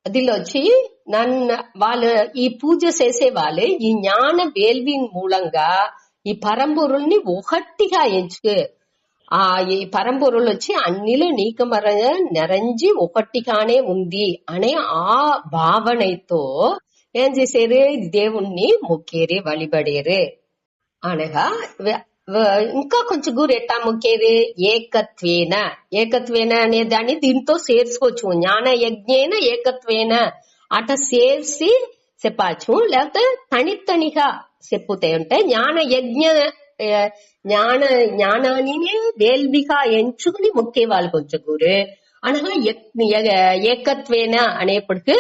దీనిలో వచ్చి వాళ్ళు ఈ పూజ చేసే వాళ్ళు ఈ జ్ఞాన వేల్వి మూలంగా ఈ పరంపొరుల్ని ఒకటిగా ఎంచుకు ఈ పరంపొరులు వచ్చి అన్నిలో నీకమరంగా నెరంజి ఒకటిగానే ఉంది అనే ఆ భావనతో ఏం చేసేరు దేవుణ్ణి మొక్కేరు వழிபడేరు అనగా ఇంకా కొంచెం గురు ఎట్టా మొక్కేది ఏకత్వేన అనే దాన్ని దీంతో చేర్చుకోవచ్చు జ్ఞాన యజ్ఞేన ఏకత్వేన అట చేర్చి చెప్పచ్చు లేకపోతే తనిగా చెప్పుతాయి అంటే జ్ఞాన యజ్ఞ జ్ఞానాన్ని వేల్విగా ఎంచుకుని మొక్కే వాళ్ళు కొంచెం గురు అనగా ఏకత్వేన అనేప్పటికీ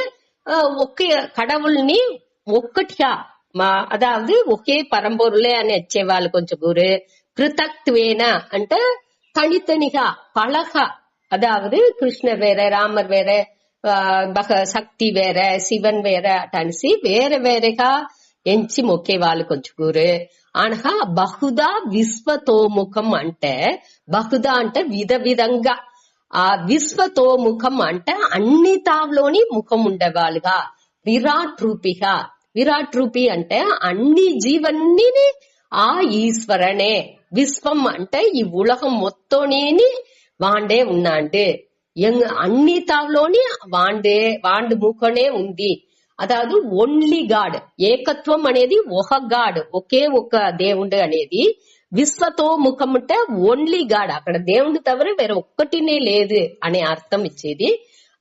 ఒకే కడవుల్ని ఒక్కటిగా అదావది ఒకే పరంపొరులే అని వచ్చేవాళ్ళు కొంచెం గురు పృథక్వేన అంటే తనితనిగా పழக அதாவது கிருஷ்ணர் வேற ராமர் வேற சக்தி வேற சிவன் வேற అటనిసి వేరే వేరేగా ఎంచి మొక్కే వాళ్ళు కొంచెం గురు అనగా బహుదా విశ్వతోముఖం అంటే బహుదా అంటే విధంగా ఆ విశ్వతోముఖం అంటే అన్ని తావులోని ముఖం ఉండేవాళ్ళుగా విరాట్ రూపి అంటే అన్ని జీవన్ని ఆ ఈశ్వరనే విశ్వం అంటే ఈ ఉలగం మొత్తోని వాండే ఉన్నాండు అన్ని తావులోని వాండు ముఖనే ఉంది అదాదు ఓన్లీ గాడ్ ఏకత్వం అనేది ఒక గాడ్ ఒకే ఒక దేవుడు అనేది విశ్వతో ముఖం అంటే ఓన్లీ గాడ్ అక్కడ దేవుడు తవిర వేరే ఒక్కటినే లేదు అనే అర్థం ఇచ్చేది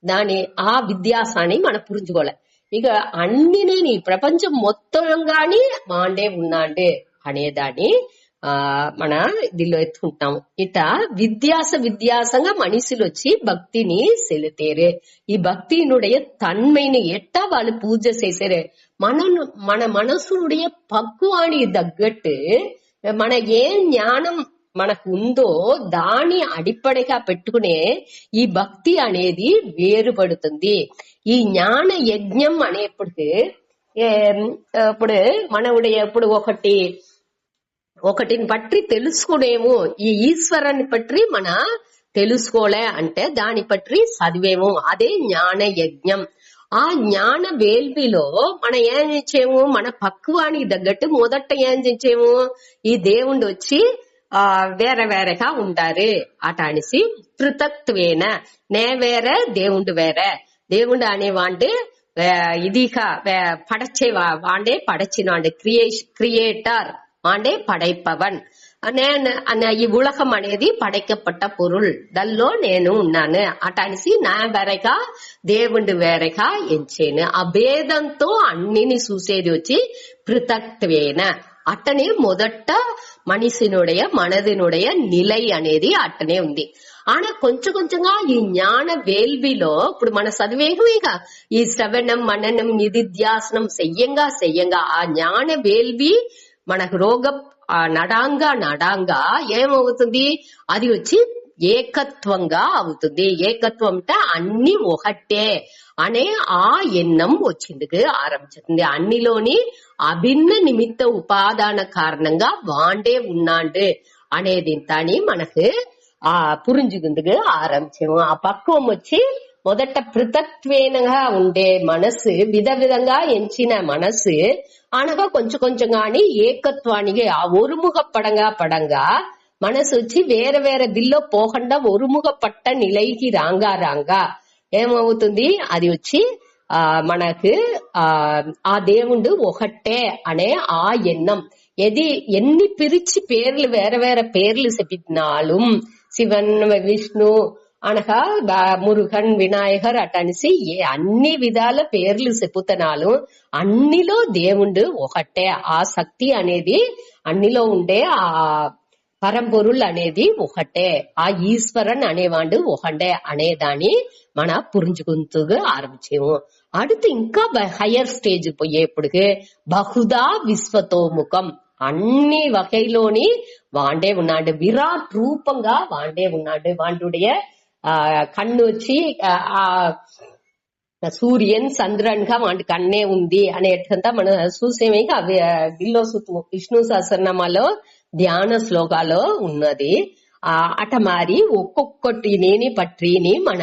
దాని ఆ విద్యాసాన్ని మనం పురించుకోలే ఇక అన్ని నేను ఈ ప్రపంచం మొత్తంగాని వాండే ఉన్నాండు అనేదాన్ని మన దీనిలో ఎత్తుకుంటాము ఇట வித்தியாசங்க மனுஷில் வச்சு பக்தினி செலுத்தேரு ఈ భక్తినుடைய తన్మైని ఎట్టా వాళ్ళు పూజ చేసేరు మన మనసునుடைய పక్వాని తగ్గట్టు మన ఏ జ్ఞానం మనకు ఉందో దాని అడిపడిగా పెట్టుకునే ఈ భక్తి అనేది వేరుపడుతుంది ఈ జ్ఞాన యజ్ఞం అనేప్పటికీ ఇప్పుడు మనవుடைய ఇప్పుడు ఒకటిని పట్టి తెలుసుకునేము ఈ ఈశ్వరాన్ని పట్టి మన తెలుసుకోలే అంటే దాని పట్టి చదివేము అదే జ్ఞాన యజ్ఞం ఆ జ్ఞాన వేల్విలో మనం ఏం చేసేము మన పక్వానికి తగ్గట్టు మొదట ఏం చేసేము ఈ దేవుడు వచ్చి వేరేగా ఉండారు అట అనేసి పృథక్వేన నే వేరే దేవుడు వేరే దేవుడు అనేవాంటే ఇదిగా పడచ్చే వాండే పడచ్చినాండే క్రియేటర్ వాండే పడైపవన్ ఈ ఉలగం అనేది పడైக்கப்பட்ட பொருள் దానిలో నేను ఉన్నాను అట అనేసి నా వేరేగా దేవుడు వేరేగా ఎంచేను ఆ భేదంతో అన్నిని చూసేది వచ్చి పృథక్వేన అట్టనే మొదట మనిషినుடைய మనదినుடைய నిలై అనేది అట్టనే ఉంది ఆనా కొంచెంగా ఈ జ్ఞాన వేల్విలో ఇప్పుడు మన చదివేగా ఈ శ్రవణం మననం నిధిధ్యాసనం చెయ్యంగా ఆ జ్ఞాన వేల్వి మనకు రోగం నడాంగా ఏమవుతుంది అది వచ్చి ఏకత్వంగా అవుతుంది ఏకత్వం అంటే అన్ని ఒకటే అనే ఆ ఎన్నం వచ్చిందుకు ఆరంభించింది అన్నిలోని అభిన్న నిమిత్త ఉపాదాన కారణంగా వాండే ఉన్నాండు అనేది తాని మనకు పురించుకుందుకు ఆరంభించాము ఆ పక్వం వచ్చి మొదట పృథక్వేనంగా ఉండే మనసు విధంగా ఎంచిన మనసు అనగా కొంచెంగాని ఏకత్వానికి ఆ ఒరుముగ పడంగా మనసు వచ్చి వేరే దిల్లో పోకుండా ఒరుముగ పట్ట నిలైకి రాంగా ఏమవుతుంది అది వచ్చి మనకు ఆ దేవుడు ఒకటే అనే ఆ ఎన్నం ఎన్ని పిరిచి పేర్లు వేరే పేర్లు చెప్పినాலும் శివన్ విష్ణు అనగా మురుగన్ వినాయకర్ అటనిసి అన్ని విధాల పేర్లు చెప్పుతనాలు అన్నిలో దేవుడు ఒకటే ఆ శక్తి అనేది అన్నిలో ఉండే ఆ పరంపొరుల్ అనేది ఒకటే ఆ ఈశ్వరన్ అనేవాడు ఒకటే అనేదాన్ని మన పురించుకుంటూ ఆరంభించాము அடுத்து ఇంకా హయ్యర్ స్టేజ్ పోయేప్పటికి బహుదా విశ్వతోముఖం అన్ని వகைలోని వాండే ఉన్నాడు విరాట్ రూపంగా వాండే ఉన్నాడు వాండుடைய కన్ను వచ్చి సూర్యన్ చంద్రన్ గా వాటి కన్నే ఉంది అనేటంతా మనం చూసేమే దిల్లో విష్ణు సహస్రనామాలో ధ్యాన శ్లోకాలో ఉన్నది అట మారి ఒక్కొక్కటిని పట్టిని మన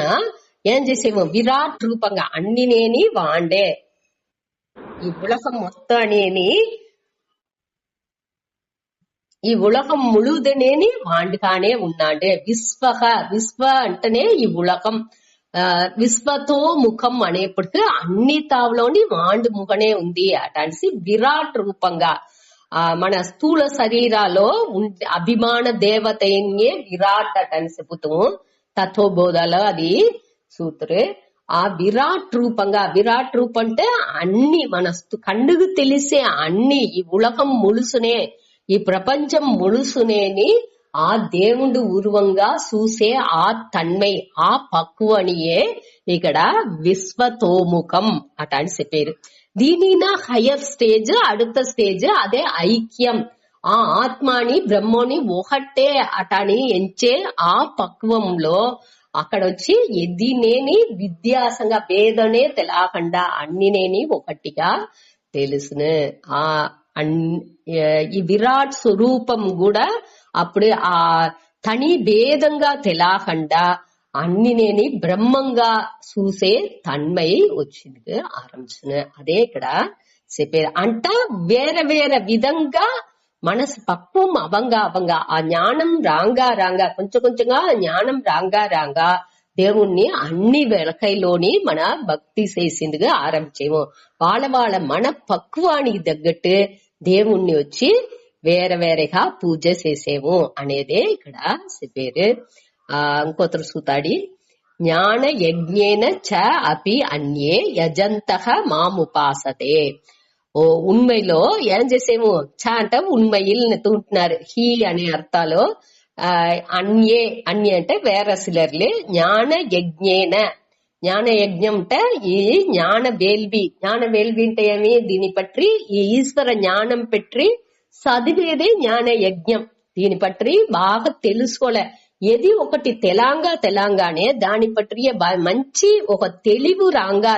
ఏం చేసేమో విరాట్ రూపంగా అన్నినేని వాండే, ఈ ఉలగం మొత్తానేని ఈ ఉలగం ముழுదనేని వాండుగానే ఉన్నాడే. విశ్వ అంటేనే ఈ ఉలగం, విశ్వతో ముఖం అనేప్పటికీ అన్ని తావులోని వాండు ముఖనే ఉంది అటనిసి విరాట్ రూపంగా మన స్థూల శరీరాలో అభిమాన దేవతయే విరాట్ అటని చెబుతాము తత్వబోధలో. అది సూత్రే ఆ విరాట్ రూపంగా, విరాట్ రూపం అంటే అన్ని మన కన్నుకు తెలిసే అన్ని, ఈ ఉలగం ములుసునే, ఈ ప్రపంచం ములుసునేని ఆ దేవుడు ఉరువంగా చూసే ఆ తన్మై, ఆ పక్కువనియే ఇక్కడ విశ్వతోముఖం అటని చెప్పారు. దీనిన హయ్యర్ స్టేజ్, அடுத்த స్టేజ్ అదే ఐక్యం. ఆ ఆత్మాని బ్రహ్మని ఒకటే అటని ఎంచే ఆ పక్వంలో అక్కడ వచ్చి ఎదినేని విద్యాసంగా వేదనే తెలకుండా అన్నినేని ఒకటిగా తెలుసును. ఆ ఈ విరాట్ స్వరూపం కూడా అప్పుడు ఆ తని భేదంగా తెలకుండా అన్నినేని బ్రహ్మంగా చూసే తన్మై వచ్చింది ఆరంభించిన. అదే ఇక్కడ చెప్పారు. అంట వేరే వేరే విధంగా మనసు పక్వం అవంగా ఆ జ్ఞానం రాంగా కొంచెం కొంచెంగా జ్ఞానం రాంగా దేవుణ్ణి అన్ని వెలకైలోని మన భక్తి చేసిందిగా ఆరంభించేమో. వాళ్ళ మన పక్వానికి తగ్గట్టు దేవుణ్ణి వచ్చి వేరే వేరేగా పూజ చేసేము అనేదే ఇక్కడ చెప్పారు. ఇంకొతరు సూతాడి జ్ఞాన యజ్ఞేన చ అపి అన్యే యజంతః మాముపాసతే. ఓ ఉண்மைలో ఏం చేసేము, చ అంటే ఉண்மையில் తూంటున్నారు, హీ అనే అర్థాలు. అన్యే అంటే వేరే సిలర్లే. జ్ఞాన యజ్ఞేన, జ్ఞాన యజ్ఞం అంటే ఈ జ్ఞాన వేల్వి అంటే ఏమి, దీని పற்றி ఈ ఈశ్వర జ్ఞానం పెట్టి చదివేదే జ్ఞాన యజ్ఞం. దీని పற்றி బాగా తెలుసుకోలే, ఏది ఒకటి తెలంగానే దాని పற்றிய మంచి ఒక తెలివు రాంగా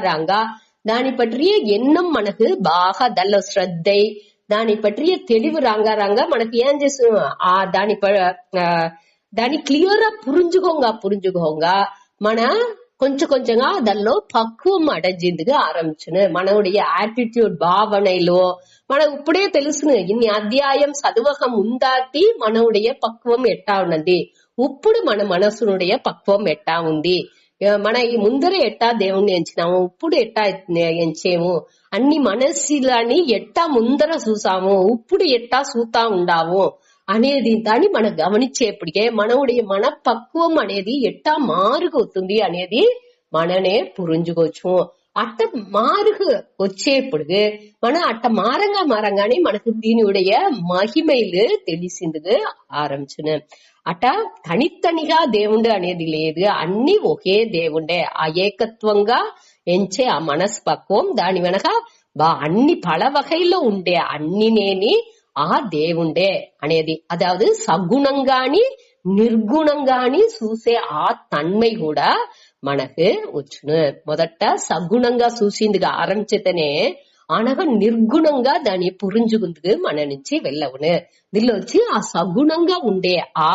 దాని పற்றிய ఎన్నం మనకు బాగా దల్ల శ్రద్ధై, దాని పற்றிய తెలివు రాంగా మనకి ఏం చేస్తాం, ఆ దాని క్లియరా புரிஞ்சுக்கோங்க మన కొంచెం కొంచెంగా దానిలో పక్వం అడజిందిగా ఆరంభించును. మనవుடைய ఆటిట్యూడ్ భావనలో మనకు ఇప్పుడే తెలుసును, ఇన్ని అధ్యాయం చదువక ముందాటి మనవుடைய పక్వం ఎట్టా ఉన్నది, ఇప్పుడు మన మనసునుடைய పక్వం ఎట్టా ఉంది, మన ఈ ముందర ఎట్టా దేవుణ్ణి ఎంచినాము, ఇప్పుడు ఎట్టా ఎంచేము, అన్ని మనసులని ఎట్టా ముందర చూసాము, ఇప్పుడు ఎట్టా చూతా ఉండాము అనేది దాన్ని మనం గమనించేప్పటికే మనవుடைய మన పక్వం అనేది ఎట్టా మారుగవుతుంది అనేది మననే పురించుకోవచ్చు. అట్ట మారుగు వచ్చేప్పుడు మన అట్ట మారంగానే మనకు దీనియుடைய మహిమైలు తెలిసిందిగా ఆరంభించును. అట తనితనిగా దేవుడు అనేది లేదు, అన్ని ఒకే దేవుడే. ఆ ఏకత్వంగా ఎంచే ఆ మనస్పక్వం దాని వెనక అన్ని పల వగైలో ఉండే అన్నినేని ఆ దేవుడే అనేది. అదావదు సగుణంగాని నిర్గుణంగాని చూసే ఆ తన్మై కూడా మనకు వచ్చును. మొదట సగుణంగా చూసిందిగా ఆరంభించితేనే అనగా నిర్గుణంగా దాన్ని పురించుకుందుకు మన నుంచి వెళ్ళవును. దీనిలో వచ్చి ఆ సగుణంగా ఉండే ఆ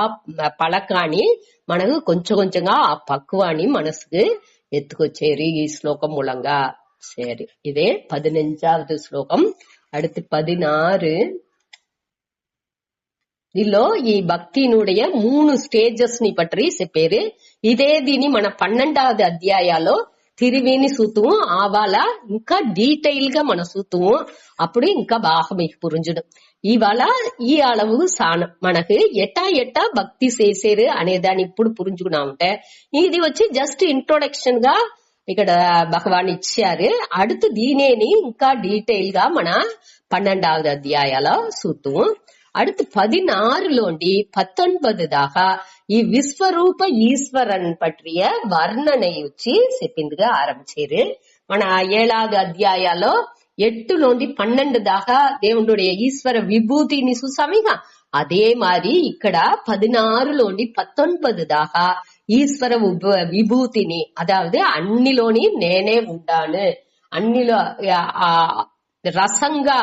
పలకాని మనకు కొంచెం కొంచెంగా ఆ పక్వాన్ని మనసుకు ఎత్తుకొచ్చేరు ఈ శ్లోకం మూలంగా. సరే, ఇదే 15வது శ్లోకం. அடுத்து 16. దీనిలో ఈ భక్తినుடைய 3 స్టేజెస్ ని పற்றி చెప్పారు. ఇదే దీని మన 12வது అధ్యాయాలో తిరివిని సూతుము ఆవాల ఇంకా డీటెయిల్ గా మన సూతుము, అప్పుడు ఇంకా బాగా మీకు పురించుడు. ఇవాళ ఈ అలవు మనకు ఎట్టా భక్తి చేసేరు అనే దాన్ని ఇప్పుడు పురించుకున్నామంటే, ఇది వచ్చి జస్ట్ ఇంట్రొడక్షన్ గా ఇక్కడ భగవాన్ ఇచ్చారు. அடுத்து దీనేని ఇంకా డీటెయిల్ గా మన 12வது అధ్యాయాలో సూతుము. அடுத்து 16లోండి 19 దాకా ఈ విశ్వరూప ఈశ్వరన్ పట్టియ వర్ణனை వచ్చి చెప్పిందిగా ఆరంభించారు. మన 7வது అధ్యాయాలో 8లోండి 12 దాకా దేవుడుடைய ఈశ్వర విభూతిని చూసామిగా. అదే మరి ఇక్కడ 16లోండి 19 దాకా ఈశ్వర విభూతిని, అదావదు అన్నిలోని నేనే ఉంటాను, అన్నిలో రసంగా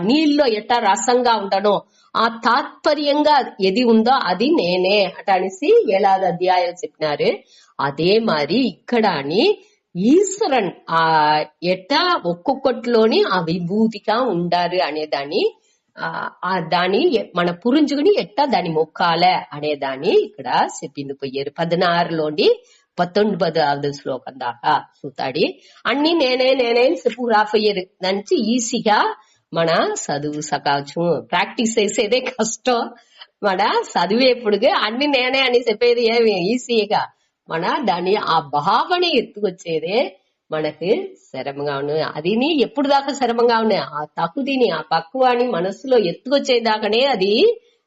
నీళ్ళలో ఎట్టా రసంగా ఉంటానో ఆ తాత్పర్యంగా ఏది ఉందో అది నేనే అట అనేసి 7వ అధ్యాయం చెప్పినారు. అదే మరి ఇక్కడ అని ఈశ్వరన్ ఎట్టా ఒక్కొక్కటిలోని ఆ విభూతిగా ఉండారు అనేదాన్ని దాని మన పురుంజుకుని ఎట్టా దాన్ని మొక్కాలే అనేదాన్ని ఇక్కడ చెప్పింది పోయారు. 16లోని 19వ శ్లోకం దాకా చూతాడి. అన్ని నేనే పూరాపోయారు. దానికి ఈజీగా మన చదువు సకావచ్చు. ప్రాక్టీస్ చేసేదే కష్టం. మన చదివేపుడుగా అన్ని నేనే అని చెప్పేది ఏమి ఈజీగా మన దాన్ని ఆ భావన ఎత్తుకొచ్చేదే మనకి శ్రమంగా ఉన్నాయి. అదిని ఎప్పుడు దాకా శ్రమంగా ఉన్నాయి, ఆ తకుదిని ఆ పక్వాన్ని మనసులో ఎత్తుకొచ్చేదాకానే అది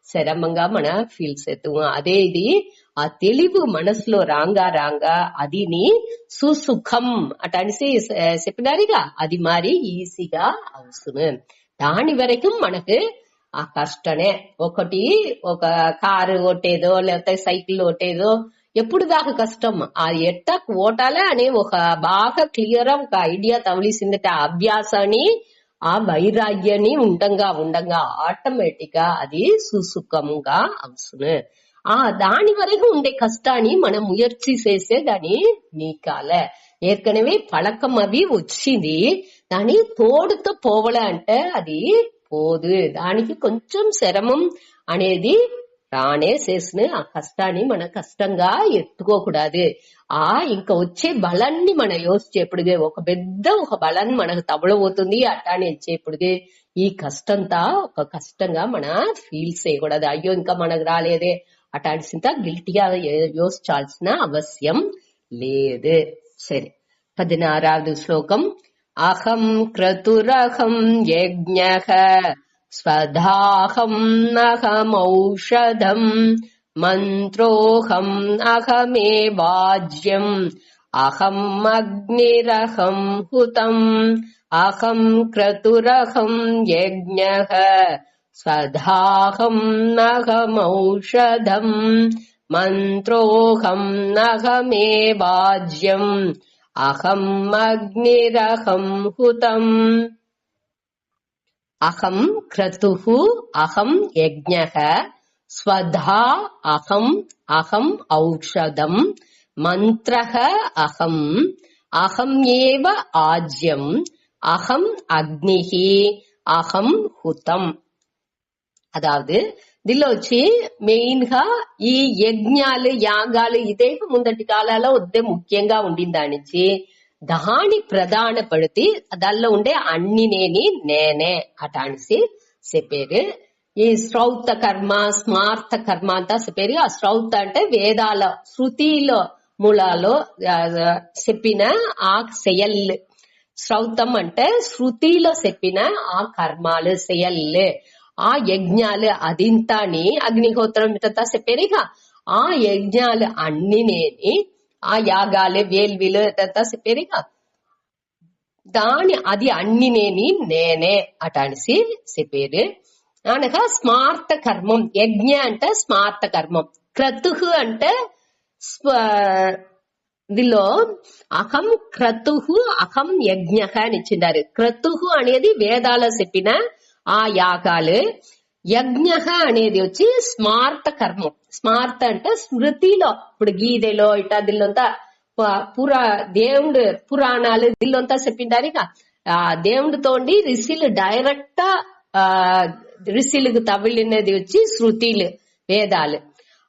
శ్రమంగా మన ఫీల్ చేస్తాము. అదే ఇది ఆ తెలివి మనసులో రాంగా అదిని సుసుఖం అట అనేసి చెప్పినారుగా, అది మరి ఈజీగా అవసరం. దాని వరకు మనకు ఆ కష్టమే. ఒక కారు ఓటేదో లేకపోతే సైకిల్ ఓటేదో ఎప్పుడు దాకా కష్టం, అది ఎట్టా ఓటాలే అని ఒక బాగా క్లియర్ ఒక ఐడియా తవలిసిందట. ఆ అభ్యాసాన్ని ఆ వైరాగ్యాన్ని ఉండంగా ఆటోమేటిక్ గా అది సుసుఖంగా అవసరం. దాని వరకు ఉండే కష్టాన్ని మనం ముయర్చి చేసే దాన్ని నీకాలే. ఏற்கனவே పழக்கம் అవి వచ్చింది, దాని తోడుతో పోవలే అంటే అది పోదు. దానికి కొంచెం శ్రమం అనేది రానే చేసిన ఆ కష్టాన్ని మన కష్టంగా ఎత్తుకోకూడదు. ఇంకా వచ్చే బలాన్ని మన యోచించేప్పుడుగే ఒక బలాన్ని మనకు తబలబోతుంది అట్టానే ఇచ్చేప్పుడుగే ఈ కష్టంతా ఒక కష్టంగా మన ఫీల్ చేయకూడదు. అయ్యో ఇంకా మనకు రాలేదే అటాల్సింత గిల్టీగా యోచించాల్సిన అవసరం లేదు. సరే, 16వ శ్లోకం. అహం క్రతురహం యజ్ఞః స్వధాహం అహమౌషధం మంత్రోహం అహమేవాజ్యం అహం అగ్నిరహం హుతం. అహం క్రతురహం యజ్ఞః స్వధాహం అహమౌషధం మంత్రోహం అహమేవాజ్యం అహం అగ్నిరహం హుతం. అహం క్రతుః అహం యజ్ఞః స్వధా అహం ఔషధం మంత్రః అహం ఏవ ఆజ్యం అహం అగ్నిః అహం హుతం. అదావదు దీనిలో వచ్చి మెయిన్ గా ఈ యజ్ఞాలు యాగాలు ఇదే ముందటి కాలాల్లో వద్దే ముఖ్యంగా ఉండిందానిచ్చి దాని ప్రధాన పడితే దానిలో ఉండే అన్నినేని నేనే అటానిసి చెప్పారు. ఈ శ్రౌత కర్మ స్మార్త కర్మ అంతా చెప్పారు. ఆ శ్రౌత అంటే వేదాల శృతిలో మూలాలో చెప్పిన ఆ செயల్. శ్రౌతం అంటే శృతిలో చెప్పిన ఆ కర్మాలు செயల్. ఆ యజ్ఞాలు అదింతాని అగ్నిహోత్రం ఇదంతా చెప్పారుగా, ఆ యజ్ఞాలు అన్నినేని ఆ యాగాలు వేల్విలు ఇదంతా చెప్పారుగా, అది అన్నినేని నేనే అటానిసి చెప్పారు. అనగా స్మార్త కర్మం. యజ్ఞ అంటే స్మార్త కర్మం. క్రతుః అంటే దీనిలో అహం క్రతుః అహం యజ్ఞ అని ఇచ్చిండారు. క్రతుః అనేది వేదాల చెప్పిన ఆ యాగాలు. యజ్ఞ అనేది వచ్చి స్మార్త కర్మం. స్మార్త అంటే స్మృతిలో, ఇప్పుడు గీదెలో ఇటా దిల్లంతా దేవుడు పురాణాలు దిల్లంతా చెప్పిండారు. ఆ దేవుడితోండి రిషిలు డైరెక్ట్ రిషిలకు తవిలినది వచ్చి శృతిలు వేదాలు.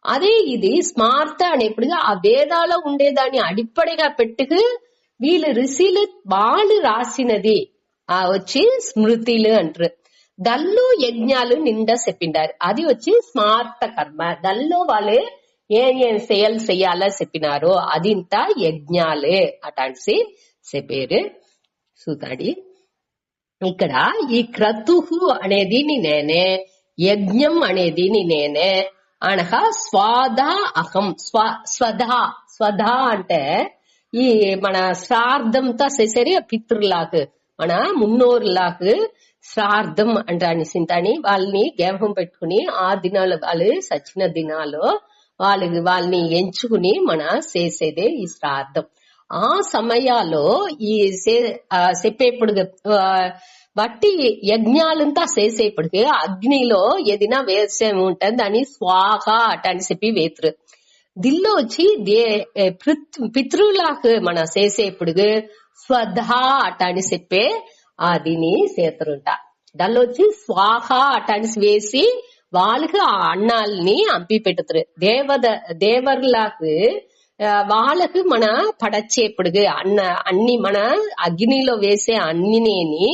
అదే ఇది స్మార్త అనేప్పుడుగా ఆ వేదాలో ఉండేదాన్ని అడిప్పడిగా పెట్టుకు వీళ్ళు రిషిలు వాళ్ళు రాసినది వచ్చి స్మృతిలు అంటారు. దల్లో యజ్ఞాలు నిండా చెప్పిండారు. అది వచ్చి స్మార్త కర్మ. దల్లో వాళ్ళు ఏం చెయ్యాలో చెప్పినారో అదింత యజ్ఞాలే అటాన్సి చెప్పారు. చూతాడి ఇక్కడ ఈ క్రతుః అనేది నేనే, యజ్ఞం అనేది నేనే అనగా స్వాధా అహం. స్వధా అంటే ఈ మన శ్రార్థంతో చేసేరి పితృలాకు మన మున్నోరులాకు శ్రార్థం అంటాని సింతాని వాళ్ళని గేహం పెట్టుకుని ఆ దినాలు వాళ్ళు సచిన దినాలు వాళ్ళని ఎంచుకుని మన చేసేదే ఈ శ్రార్థం. ఆ సమయాల్లో ఈ చెప్పేప్పుడు వట్టి యజ్ఞాలంతా చేసేప్పటికి అగ్నిలో ఏదైనా వేసే ఉంటుంది దాన్ని స్వాహ అటని చెప్పి వేతురు. దిల్లో వచ్చి పితృలకు మన చేసేప్పుడు స్వధా అటని చెప్పే దీని చేతురుంట. దానిలో వచ్చి స్వాహ అటని వేసి వాళ్ళకి ఆ అన్నాల్ని అంపి పెట్టుతారు. దేవర్లకు వాళ్ళకు మన పడచ్చేప్పుడు అన్ని మన అగ్నిలో వేసే అన్నినేని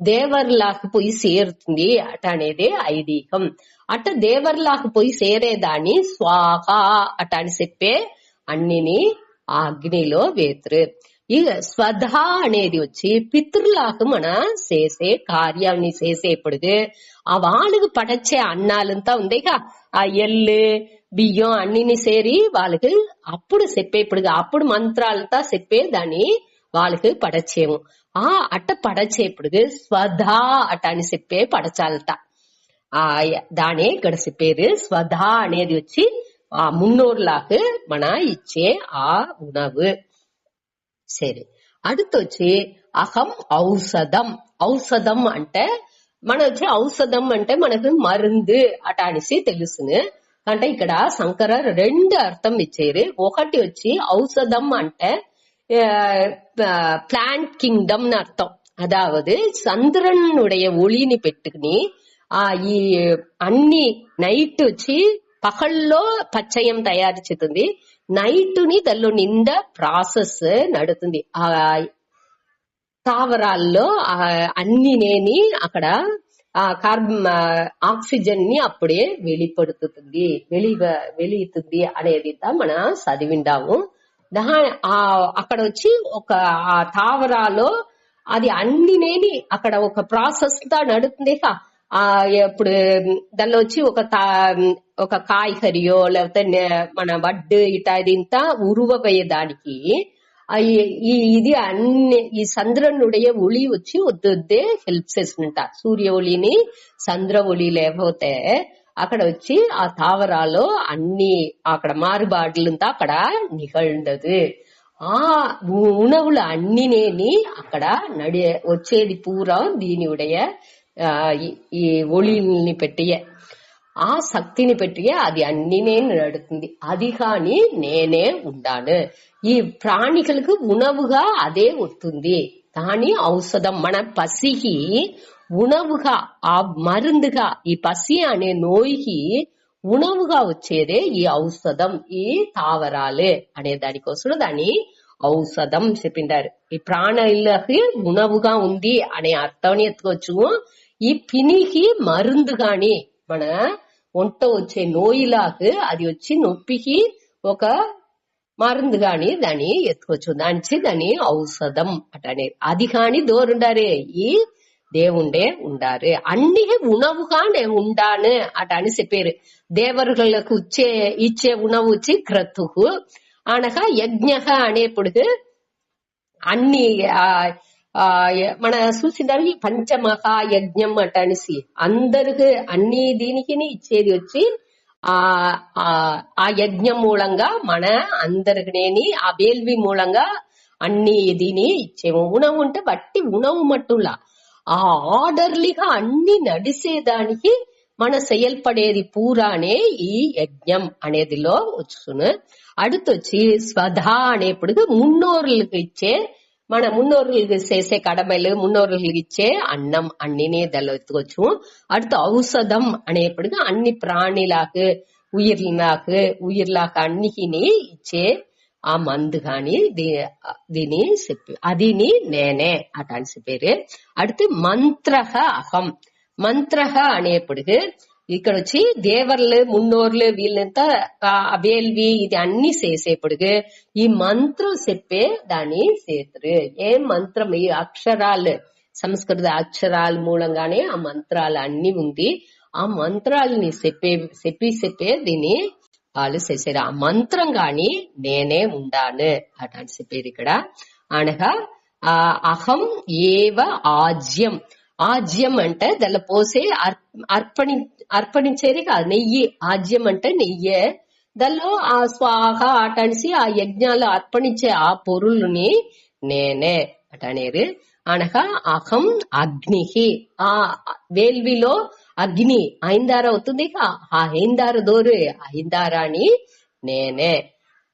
దేవర్లాకు పోయి చేరుతుంది అట అనేది ఐదీహం. అట్ట దేవర్లాకు పోయి చేరేదాన్ని స్వాహ అట అని చెప్పే అన్నిని ఆ అగ్నిలో వేతురు. ఇక స్వధ అనేది వచ్చి పితృలకు మన చేసే కార్యాన్ని చేసేప్పుడు ఆ వాళ్ళకు పడచ్చే అన్నాలంతా ఉందేగా ఆ ఎల్లు బియ్యం అన్నిని సేరి వాళ్ళకి అప్పుడు చెప్పేప్పుడు అప్పుడు మంత్రాలంతా చెప్పే దాన్ని వాళ్ళకి పడచ్చేము. ఆ అట్ట పడచేప్పుడు స్వధా అట అని చెప్పే పడచాలత. దానే ఇక్కడ చెప్పేది స్వధా అనేది వచ్చి ఆ మున్నోర్లాకు మన ఇచ్చే ఆ ఉణవు. సరే, அடுத்து అహం ఔషధం. ఔషధం అంటే మన వచ్చి ఔషధం అంటే మనకు మருந்து అట అనేసి తెలుసును. అంటే ఇక్కడ శంకర రెండు అర్థం ఇచ్చేది. ఒకటి వచ్చి ఔషధం అంటే பிளான்ட் கிங்டம் அர்த்தம். அதாவது சந்திரனுடைய ஒளிని పెట్టుకుని ఈ అన్ని నైట్ వచ్చి పగల్లో పచ్చయం తయారు చేస్తుంది, నైట్ని దానిలో నిండా ప్రాసెస్ నడుతుంది. ఆ తావరాల్లో అన్నినేని అక్కడ ఆక్సిజన్ ని అప్పుడే వెలిపడుతుంది వెళుతుంది అనేది మన చదివిండాము. అక్కడ వచ్చి ఒక ఆ తావరాలో అది అన్నినేని అక్కడ ఒక ప్రాసెస్ తా నడుతుంది. ఇప్పుడు దానిలో వచ్చి ఒక కాయకరియో లేకపోతే మన వడ్డు ఇటాదింత ఉరువపోయేదానికి ఇది అన్ని ఈ చంద్రనుடைய ఒళి వచ్చి వద్దే హెల్ప్ చేస్తుంట. సూర్య ఒళిని చంద్ర ఒళి లేకపోతే అక్కడ వచ్చి ఆ తావరాలో అన్ని అక్కడ మారుబాట్లంతా అక్కడ నిగழ்ந்தது. ఆ ఉణవులు అన్నినేని అక్కడ వచ్చేది పూరా దీని ఉடைய ఈ ఒళిని పెట్టియే ఆ శక్తిని పెట్టియే అది అన్నినే నడుతుంది. అది కాని నేనే ఉండాను. ఈ ప్రాణికులకు ఉణవుగా అదే వస్తుంది. కానీ ఔషధం మన పసికి ఉణవుగా ఆ మరుందుగా ఈ పసి అనే నోయికి ఉణవుగా వచ్చేదే ఈ ఔషధం, ఈ తావరాలు అనే దానికోసం దాన్ని ఔషధం చెప్పిండారు. ఈ ప్రాణులకి ఉణవుగా ఉంది అనే అర్థాన్ని ఎత్తుకోవచ్చు. ఈ పినికి మరుందు గాని మన ఒంట వచ్చే నోయిలాకు అది వచ్చి నొప్పికి ఒక మరుందు గాని దాన్ని ఎత్తుకోవచ్చు. దాన్ని ఔషధం అటనే అది కాని దోరుండారే ఈ దేవుండే ఉండారు. అన్ని ఉణవుగా నేను ఉండాను అట అని చెప్పారు. దేవరులకు ఇచ్చే ఉణవు వచ్చి క్రతువు అనగా యజ్ఞ అనేప్పుడు అన్ని మన చూసిందానికి పంచమహా యజ్ఞం అట అనేసి అందరికి అన్ని దీనికి ఇచ్చేది వచ్చి ఆ యజ్ఞం మూలంగా మన అందరికినేని ఆ వేల్వి మూలంగా అన్ని దీని ఇచ్చేము. ఉణవు అంటే బట్టి ఉణవు మట్టులా ఆ ఆర్డర్లీగా అన్ని నడిసేదానికి మన செயல்பడేది పూరానే ఈ యజ్ఞం అనేదిలో వచ్చును. அடுத்து స్వధా అనేప్పుడు మున్నోర్లకు ఇచ్చే మన మున్నోర్లకు చేసే కడమలు మున్నోర్లకు ఇచ్చే అన్నం అన్నినే దానిలో ఎత్తుకోవచ్చు. அடுத்து ఔషధం అనేప్పుడు అన్ని ప్రాణిలాకు ఉయిర్లాకు అన్నికిని ఇచ్చే ఆ మందు గాని దీని చెప్పి అదిని నేనే అట అని చెప్పారు. அடுத்து మంత్రహ అహం. మంత్రహ అనేప్పుడు ఇక్కడ వచ్చి దేవర్లు మున్నోర్లు వీళ్ళంతా వేల్వి ఇది అన్ని చేసేప్పుడు ఈ మంత్రం చెప్పే దాన్ని చేతురు. ఏ మంత్రం ఈ అక్షరాలు సంస్కృత అక్షరాల మూలంగానే ఆ మంత్రాలు అన్ని ఉంది. ఆ మంత్రాలని చెప్పే దీన్ని వాళ్ళు చేశారు. ఆ మంత్రం గాని నేనే ఉండాను అట అని చెప్పేది ఇక్కడ. అనగా అహం ఏవ ఆజ్యం. ఆజ్యం అంటే దానిలో పోసే అర్పణించేది కాదు, నెయ్యి. ఆజ్యం అంటే నెయ్యే. దానిలో ఆ స్వాహ అటనిసి ఆ యజ్ఞాలు అర్పణించే ఆ పొరుల్ని నేనే అట అనేది. అనగా అహం అగ్నిహి. ఆ వేల్విలో అగ్ని ఐందార అవుతుంది. ఆ ఐందార దోరు ఐందారాని నేనే.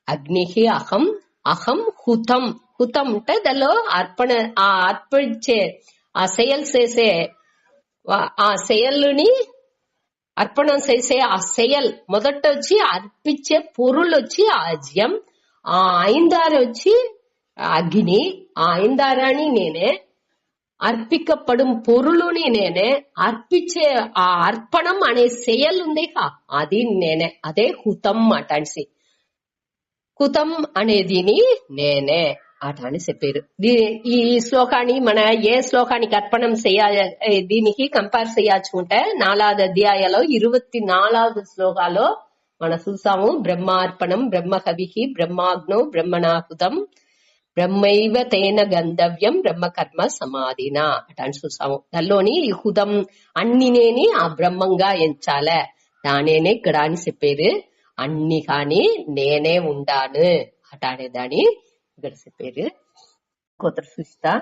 అగ్నిహి అహం. అహం హుతం. హుతం అంటే దానిలో అర్పణ, ఆ అర్పించే ఆ సెయల్ చేసే ఆ సెయల్ని అర్పణం చేసే ఆ సెయల్ మొదట వచ్చి అర్పించే పొరులు వచ్చి ఆజ్యం, ఆ ఐందార వచ్చి అగ్ని, ఆ ఐందారాని నేనే, అర్పిக்கப்படும் పొరులుని నేనే, అర్పించే ఆ అర్పణం అనే సెయల్ ఉంది అది నేనే. అదే హుతం అటాన్సి. హుతం అనేదిని నేనే అట అని చెప్పారు. ఈ శ్లోకాన్ని మన ఏ శ్లోకానికి అర్పణం దీనికి కంపేర్ చేయొచ్చుకుంటే 4వ అధ్యాయంలో 24వ శ్లోకాలో మనం చూసాము. బ్రహ్మార్పణం బ్రహ్మకవికి బ్రహ్మాగ్నో బ్రహ్మణాహుతం బ్రహ్మైవ తేన గంధవ్యం బ్రహ్మకర్మ సమాధిన అట అని చూసాము. దానిలోని ఈ హుతం అన్నినేని ఆ బ్రహ్మంగా ఎంచాలే, దానేనే ఇక్కడ అని చెప్పేది. అన్ని కాని నేనే ఉండాను అట అనేదాని ఇక్కడ చెప్పేది. కొత్త చూస్తా.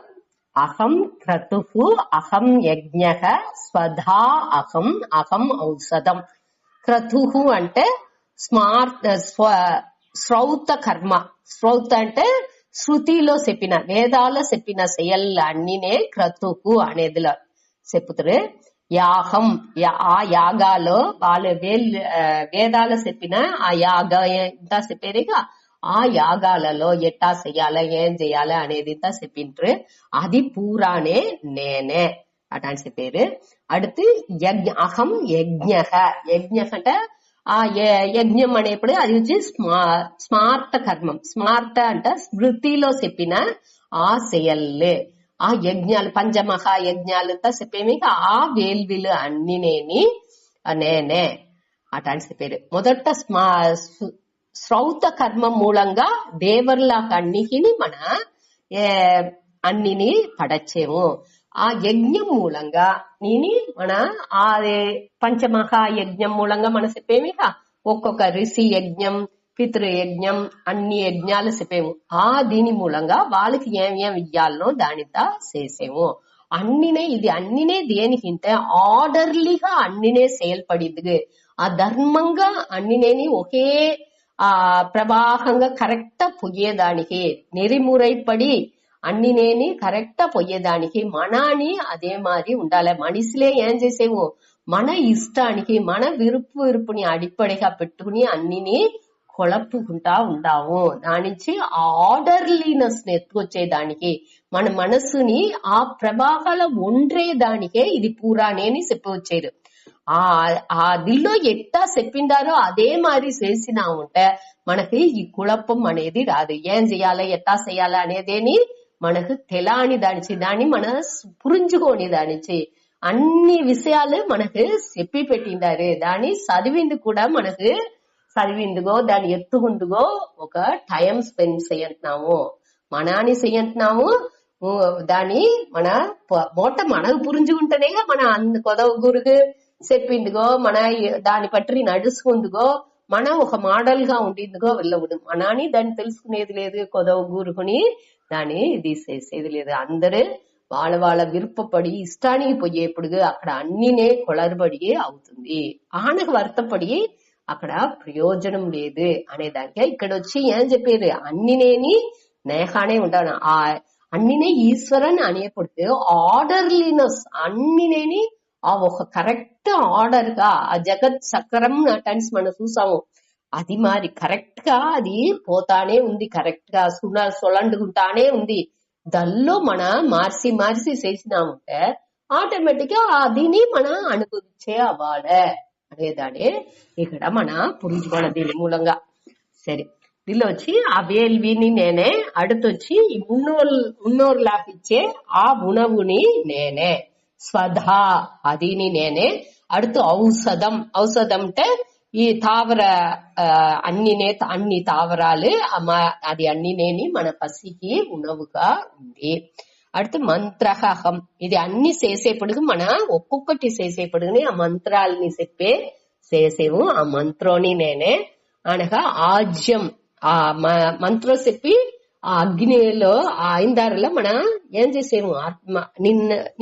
అహం క్రతుః అహం యజ్ఞః స్వధా అహం అహం ఔషధం. క్రతుః అంటే శ్రౌత కర్మ. శ్రౌత అంటే శృతిలో చెప్పిన, వేదాల్లో చెప్పిన సెయల్ అన్నినే క్రతుః అనేదిలో చెప్పుతారు. యాగం, ఆ యాగాలో వాళ్ళు వేదాలు చెప్పిన ఆ యాగ ఇంత చెప్పారుగా, ఆ యాగాలలో ఎట్టా చెయ్యాల ఏం చెయ్యాల అనేది ఇంత చెప్పిండ్రు. అది పూరానే నేనే అటాని చెప్పారు. அடுத்து అహం యజ్ఞ. యజ్ఞ అంటే ఆ యజ్ఞం అనేప్పుడు అది వచ్చి స్మార్త కర్మం. స్మార్త అంటే స్మృతిలో చెప్పిన ఆ సెయల్లే, ఆ యజ్ఞాలు పంచమహా యజ్ఞాలంతా చెప్పేమి. ఆ వేల్విలు అన్నినేని నేనే అట అని చెప్పారు. మొదట శ్రౌత కర్మం మూలంగా దేవర్లకన్నిటిని మన అన్నిని పడచ్చేము. ఆ యజ్ఞం మూలంగా మన ఆ పంచమహా యజ్ఞం మూలంగా మనం చెప్పేమి. ఒక్కొక్క ఋషి యజ్ఞం, పితృయజ్ఞం, అన్ని యజ్ఞాలు చెప్పేము. ఆ దీని మూలంగా వాళ్ళకి ఏమేం ఇయ్యాలనో దానితో చేసేము. అన్నినే ఇది అన్నినే దేనికింటే ఆర్డర్లీగా అన్నినే செயல்படுது. ఆ ధర్మంగా అన్నినేని ఒకే ఆ ప్రవాహంగా కరెక్టా పొయ్యేదానికి, నెరిమురైపడి అన్నినేని కరెక్టా పొయ్యేదానికి మనాని అదే మాది ఉండాలి. మనిషిలే ఏం చేసేము, మన ఇష్టానికి మన విరుపుని అడిపడిగా పెట్టుకుని అన్నిని కొళపుకుంటా ఉండాము. దానించి ఆ ఆర్డర్లీనెస్ ని ఎత్తుకొచ్చేదానికి, మన మనసుని ఆ ప్రవాహాల ఒండ్రేదానికే ఇది పూరానేని చెప్పవచ్చేది. ఆ దిల్లో ఎట్టా చెప్పిండారో అదే మాదిరి చేసినా ఉంటే మనకి ఈ కుళపం అనేది రాదు. ఏం చెయ్యాలి ఎట్టా చెయ్యాలి అనేదేని మనకు తెలాని దానిచి, దాన్ని మన పురించుకోని దానిచి అన్ని విషయాలు మనకు చెప్పి పెట్టిండారు. దాన్ని చదివింది కూడా మనకు చదివిందుగో దాన్ని ఎత్తుకుందుగో ఒక టైం స్పెండ్ చేయంటున్నాము, మనాన్ని చేయంటున్నాము. దాన్ని మన మనకు పురించుకుంటేనే మన కొదవ గురుగు చెప్పిందిగో మన దాన్ని పట్టి నడుచుకుందుగో మనం ఒక మోడల్ గా ఉండిందిగో వెళ్ళవదు. మనాని దాన్ని తెలుసుకునేది లేదు, కొదవ గురుకుని దాన్ని తీసేసేది లేదు. అందరూ వాళ్ళ విరుపపడి ఇష్టానికి పోయేప్పుడు అక్కడ అన్నినే కొలరబడి అవుతుంది. ఆనకు వర్తపడి అక్కడ ప్రయోజనం లేదు అనేదానికి ఇక్కడ వచ్చి ఏం చెప్పేది, అన్నినేని నేహానే ఉంటాను. ఆ అన్నినే ఈశ్వరన్ అనేప్పుడు ఆర్డర్లీనెస్ అన్నినేని ఆ ఒక కరెక్ట్ ఆర్డర్ గా ఆ జగత్ చక్రం టైమ్స్ మనం చూసాము. అది మరి కరెక్ట్ గా అది పోతానే ఉంది, కరెక్ట్ గా సొలండుకుంటానే ఉంది. దానిలో మన మార్చి చేసినామంటే ఆటోమేటిక్ గా అదిని మన అనుభవించే అవ్వాలి అనేదాన్ని ఇక్కడ మన పురించుకోవాలి దీని మూలంగా. సరే, దీనిలో వచ్చి ఆ వేల్విని నేనే, அடுத்தొచ్చి మున్నోర్లాకిచ్చే ఆ ఉణవుని నేనే, స్వధా అదిని నేనే. அடுத்து ఔషధం. ఔషధం అంటే ఈ తావర అన్ని తావరాలు అది అన్నినేని మన పసికి ఉణవుగా ఉంది. அடுத்து మంత్రహం. ఇది అన్ని చేసేప్పుడు మన ఒక్కొక్కటి చేసేప్పుడు ఆ మంత్రాలని చేసేవు. ఆ మంత్రోని నేనే అనగా ఆజ్యం. ఆ మంత్రం చెప్పి ఆ అగ్నిలో ఆ ఐందారులో మనం ఏం చేసేము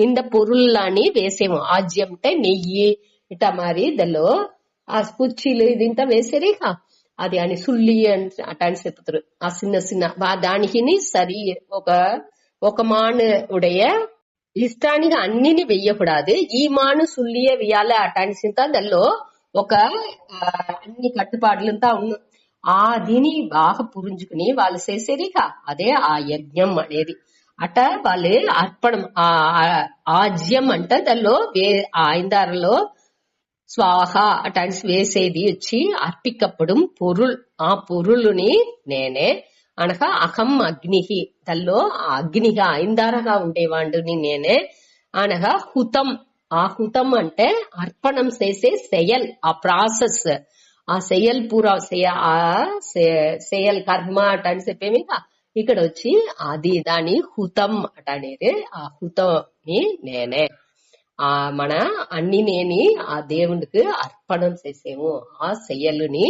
నింద పొరుల్లాని వేసేము. ఆజ్యం అంటే నెయ్యి ఇట మరి దానిలో ఆ కుర్చీలు ఇది ఇంత వేసేరిక అది అని సుల్లి అటాని చెప్తారు. ఆ చిన్న చిన్న దానికి సరి ఒక మాను ఉடைய ఇష్టానికి అన్నిని వెయ్యకూడదు. ఈ మాను సుల్లియ వెయ్యాలి అటాని చింత దానిలో ఒక అన్ని కట్టుబాట్లంతా ఉన్న దీని బాగా పురించుకుని వాళ్ళు చేసేదిక అదే ఆ యజ్ఞం అనేది. అట వాళ్ళు అర్పణం ఆజ్యం అంటే దానిలో ఆ ఐందారులో స్వాహ అటాన్స్ వేసేది వచ్చి అర్పికప్పడం పొరుల్. ఆ పొరులుని నేనే అనగా అహం అగ్నిహి దానిలో ఆ అగ్నిగా ఐందారగా ఉండేవాడిని నేనే అనగా హుతం. ఆ హుతం అంటే అర్పణం చేసే సెయల్, ఆ ప్రాసెస్, ఆ సెయల్ పూరా సెయల్ కర్మ అట అని చెప్పేమి ఇక్కడ వచ్చి అది దాని హుతం అట అనేది. ఆ హుతంని నేనే మన అన్ని నేని ఆ దేవునికి అర్పణం చేసేము. ఆ సెయలుని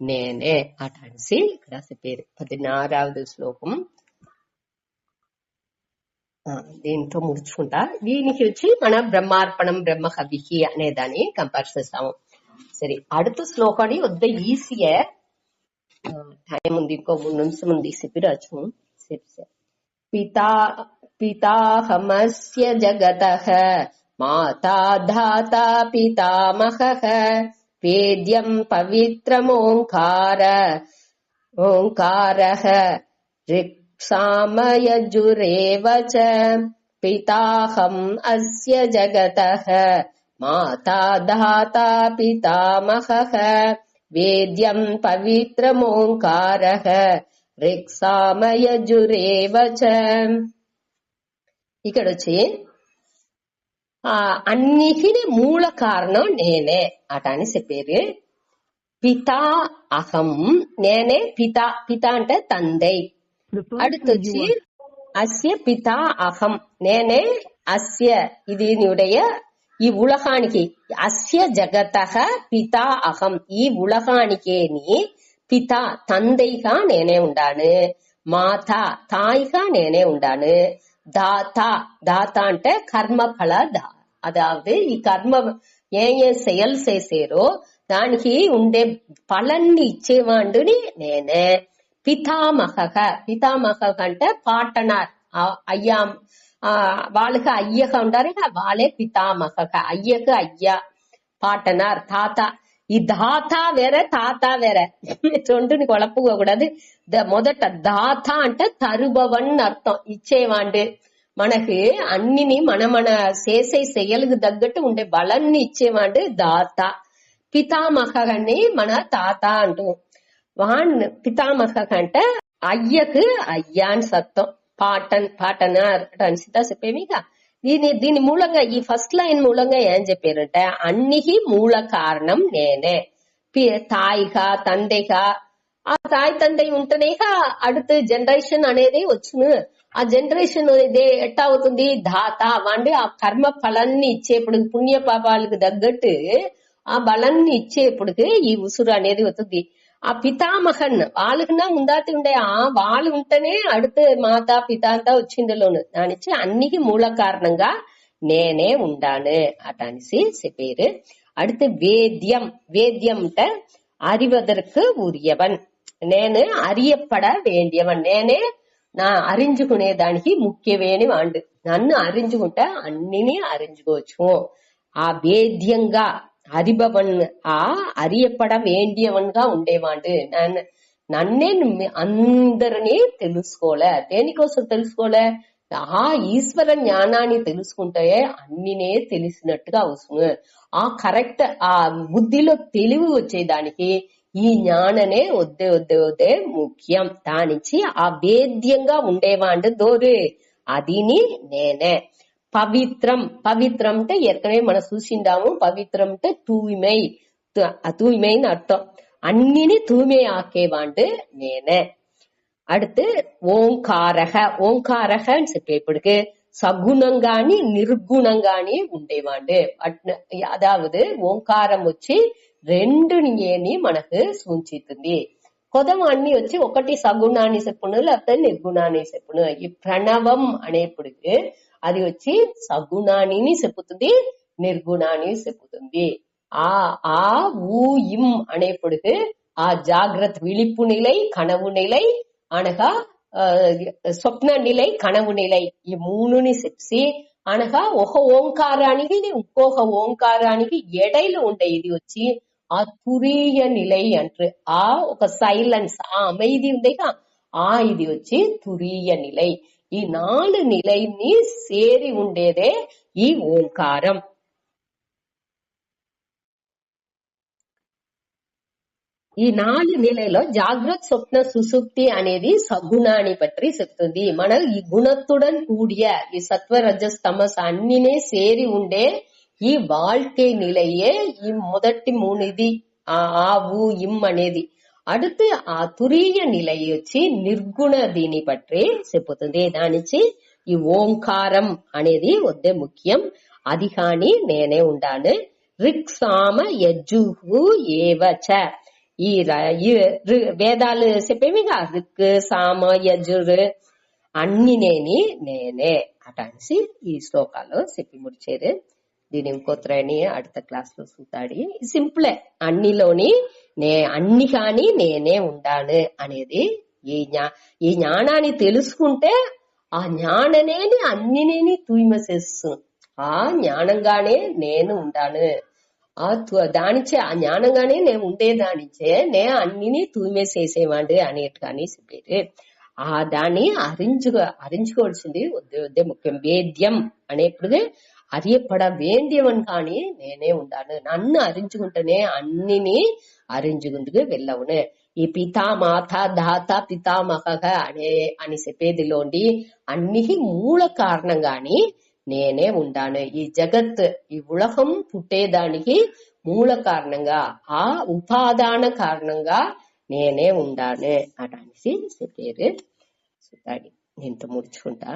నేనే అట అనేసి ఇక్కడ చెప్పారు. 16వ శ్లోకం దీంతో ముడుచుకుంటా. దీనికి వచ్చి మన బ్రహ్మార్పణం బ్రహ్మ హవిహి అనే దాన్ని కంపేర్ చేస్తాము. సరే, அடுத்த శ్లోకాన్ని వద్ద ఈజీయే టైం ఉంది, ఇంకో 3 నిమిషం ఉంది. చెప్పిరాచ్చు. పితాహమస్య జగతః మాతా ధాతా పితామహః వేద్యం పవిత్రమోంకారః ऋक्सामयजुरेव च पिताहम् अस्य जगतः माता धाता पितामहः वेद्यम् पवित्रमोंकारः ऋक्सामयजुरेव च. ఇక్కడ వచ్చి అన్నిటికీ మూల కారణం నేనే అట అని చెప్పారు. పితా అహం నేనే. పిత అంటే తండ్రి. அடுத்தொச்சி அஸ்ய பிதா அகம் నేనే. అస్య ఇది నుடைய ఈ ఉలహానికి. అస్య జగతః పితా అహం ఈ ఉలహానికేని పితా తండ్రిగా నేనే ఉండాను. మాత తాయిగా నేనే ఉండాను. దాత అంటే కర్మ ఫల. అదావదు ఈ కర్మ ఏ செயல் చేసేరో దానికి ఉండే ఫలాన్ని ఇచ్చేవాడుని నేనే. పితామహ అంటే పాటనార్ అయ్యా వాళ్ళకి అయ్యగా ఉండారు, వాళ్ళే పితామహ. అయ్యకు అయ్యా పాటనార్ తాత. ఈ దాత వేరే తాత వేరే, రెండుని కొలపుకోకూడదు. మొదట దాత అంటే తరుబవన్ అర్థం, ఇచ్చేవాడు. మనకి అన్నిని మన చేసే செயலுக்கு తగ్గట్టు ఉండే బలాన్ని ఇచ్చేవాడు దాత. పితామహ అని మన తాత అంటూ. పితామహ అంటే అయ్యకు అయ్యా అని సత్తం. పాటనర్ అని చెప్పేమిక. దీని మూలంగా ఈ ఫస్ట్ లైన్ మూలంగా ఏం చెప్పారంటే అన్నికి మూల కారణం నేనే. తాయిగా తండ్రిగా ఆ తాయి తండ్రి ఉంటేనేగా அடுத்த జనరేషన్ అనేది వచ్చును. ఆ జనరేషన్ అనేది ఎట్టా అవుతుంది, దాత వాడి ఆ కర్మ ఫలాన్ని ఇచ్చేప్పుడు పుణ్య పాపాలకు తగ్గట్టు ఆ బలాన్ని ఇచ్చేప్పుడుకి ఈ ఉసురు అనేది అవుతుంది. ఆ పితామహన్ వాళ్ళకున్నా ముందాతి ఉండే వాళ్ళు ఉంటేనే அடுத்த మాతా పిత అంతా వచ్చిందిలోను. దానిచ్చి అన్నికి మూల కారణంగా నేనే ఉండాను అట అనేసి చెప్పారు. அடுத்து வேத்யம். வேத்யம் అంటే அறிவதற்கு உரியவன். నేను அறியப்பட வேண்டியவன். నేనే నా అరించుకునే దానికి ముఖ్యమేని వాడు. నన్ను అరించుకుంటే అన్నిని అరించుకోవచ్చు. ఆ వేద్యంగా அறிபவன் அறியப்பட வேண்டியவன்గా ఉండేవాడు. నన్నే అందరినీ తెలుసుకోలే. దేనికోసం తెలుసుకోలే? ఆ ఈశ్వర జ్ఞానాన్ని తెలుసుకుంటే అన్నినే తెలిసినట్టుగా అవసరం. ఆ కరెక్ట్ ఆ బుద్ధిలో తెలివి వచ్చేదానికి ఈ జ్ఞాననే వద్దే ముఖ్యం. దానిచ్చి ఆ వేద్యంగా ఉండేవాడు దోరు అదిని నేనే. పవిత్రం. పవిత్రం అంటే ఏற்கனவே మనం చూసిందాము. పవిత్రం అంటే తూய்மை. తూய்மைன்னு అర్థం. అన్నిని తూய்மை ఆకేవాడు నేనే. அடுத்து ఓంకారహ. ఓంకారహ అని చెప్పేప్పటికి సగుణంగాని నిర్గుణంగాని ఉండేవాడు. అదావదు ఓంకారం వచ్చి రెండుని మనకు సూచిస్తుంది. కొదం అన్ని వచ్చి ఒకటి సగుణాన్ని చెప్పును లేకపోతే నిర్గుణాన్ని చెప్పును. ఈ ప్రణవం అనేప్పటికి అది వచ్చి సగుణాన్ని చెప్పుతుంది, నిర్గుణాన్ని చెప్పుతుంది. ఆ ఆ ஊ இம் అనేప్పటికి ఆ జాగ్రత్త విழிப்பு நிலை కనవు நிலை అనగా స్వప్న నిలై కనవు నిలై ఈ మూడుని చెప్పి అనగా ఒక ఓంకారానికి ఇంకొక ఓంకారానికి ఎడైలు ఉండే ఇది వచ్చి ఆ తురీయ నిలై అంటారు. ఆ ఒక సైలెన్స్ ఆ அமைதி ఉందేగా ఆ ఇది వచ్చి తురీయ నిలై. ఈ 4 నిలైని సేరి ఉండేదే ఈ ఓంకారం. ఈ 4 నిலைలో జాగ్రత్త స్వప్న సుసుప్తి అనేది సగుణాన్ని పற்றி చెప్తుంది. మన ఈ గుణத்துடன் கூடிய ఈ సత్వ రజస్ తమస్ అన్నినే సేరి ఉండే ఈ வாழ்க்கை நிலையே ఈ మొదటి 3 ఇది ఆ ఊ ఇమ్ అనేది. அடுத்து ఆ తురీయ నిలయ వచ్చి నిర్గుణ దీని పற்றி చెప్పుతుంది. దానిచి ఈ ఓంకారం అనేది ఒద్దే ముఖ్యం. అది కాని నేనే ఉండాను. రిక్ సామ యజుహు ఏవచ ఈ వేదాలు చెప్పేవిగా రిక్ సామ యజుర్ అన్ని నేనే అటాన్సి ఈ శ్లోకాలు చెప్పి ముడిచేరు. దీని ఇంకోత్రని அடுத்த క్లాస్ లో చూస్తాడి. సింపులే, అన్నిలోని అన్ని కాని నేనే ఉండాను అనేది. ఈ జ్ఞానాన్ని తెలుసుకుంటే ఆ జ్ఞాననేని అన్నినేని తూய்మ చేస్తుంది. ఆ జ్ఞానంగానే నేను ఉండాను. దానిచే ఆ జ్ఞానంగానే నేను ఉండేదానిచే నే అన్నిని తూய்மை చేసేవాడు అనేట్టుగాని చెప్పారు. ఆ దాన్ని அறிஞ்சுకోవాల్సింది ఒద్దే ముఖ్యం. వేద్యం అనేప్పుడు அறியப்பட வேண்டியவன் కానీ నేనే ఉండాను. నన్ను அறிஞ்சுకుంటేనే అన్నిని அறிஞ்சுకుందుకు వెళ్ళవును. ఈ పితా మాత దాత పితామహ అని చెప్పేదిలోండి అన్నికి మూల కారణంగాని నేనే ఉండాను. ఈ జగత్ ఈ ఉలగం పుట్టేదానికి మూల కారణంగా ఆ ఉపాదాన కారణంగా నేనే ఉండాను అటానికి చెప్పారు. దీంతో ముడుచుకుంటా.